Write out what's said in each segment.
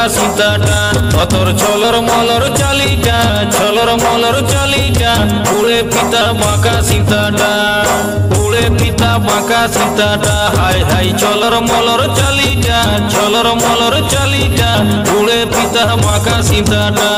বাঁকা সীতাটা অতর ছলর মলর চালিটা ছলর মলর চালিটা উড়ে পিতা বাঁকা সীতাটা উড়ে পিতা বাঁকা সীতাটা হাই হাই ছলর মলর চালিটা ছলর মলর চালিটা উড়ে পিতা বাঁকা সীতাটা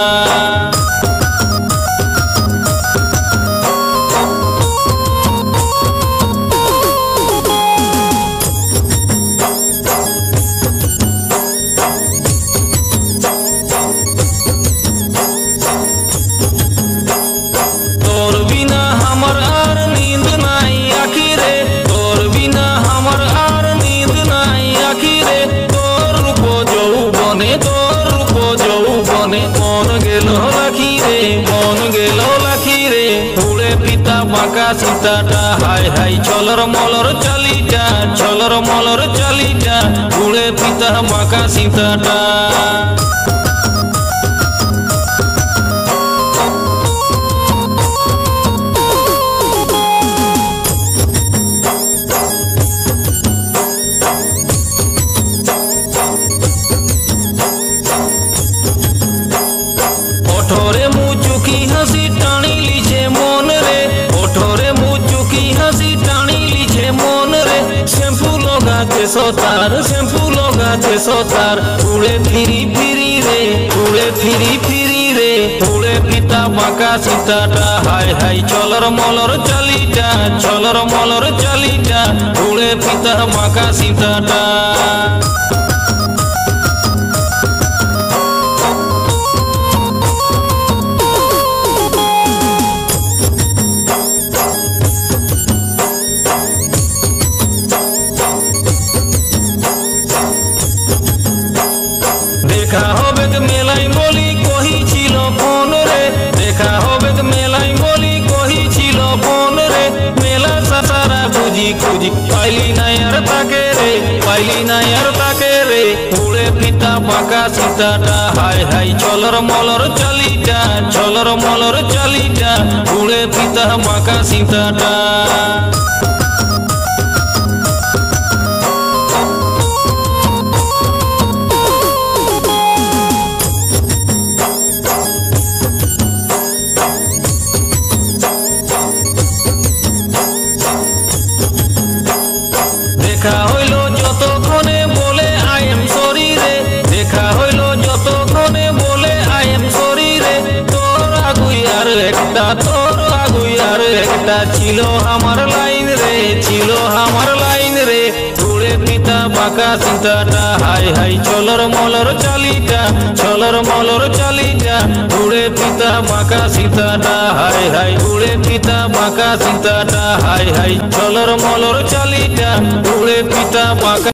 বাঁকা সীতাটা হাই হাই ছলর মলর চালিটা ছলর মলর চালিটা উড়ে পিতা বাঁকা সীতাটা ওঠরে মুচুকি হাসি টানি লিছে মন রে ওঠরে মুচুকি হাসি টানি লিছে মন রে শ্যাম্পু লগাছে সতার শ্যাম্পু লগাছে সতার উড়ে ফিরি ফিরি রে উড়ে ফিরি ফিরি রে উড়ে পিতা বাঁকা সীতাটা হাই হাই ছলর মলর চালিটা ছলর মলর চালিটা উড়ে পিতা বাঁকা সীতাটা দেখা হবে মেলাই বলি কহিছিল ফোন রে দেখা হবে মেলাই বলি কহিছিল ফোন রে মেলা সারা খুঁজি খুঁজি পাইলি নাই আর তাকে রে পাইলি নাই আর তাকে রে উড়ে পিতা বাঁকা সীতাটা হাই হাই ছলর মলর চালিটা ছলর মলর চালিটা উড়ে পিতা বাঁকা সীতাটা দেখা হইল যতক্ষণে বলে আই এম সরি রে দেখা হইল যতক্ষণে বলে আই এম সরি রে তোর আগুই আর একটা তোর আগুই আর একটা ছিল আমার লাইন রে ছিল আমার লাইন রে উড়ে পিতা বাঁকা সীতাটা হাই হাই ছলর মলর চালিটা ছলর মলর চালিটা উড়ে পিতা বাঁকা সীতাটা হাই হাই উড়ে পিতা বাঁকা সীতাটা হাই হাই ছলর মলর চালিটা উড়ে পিতা বাঁকা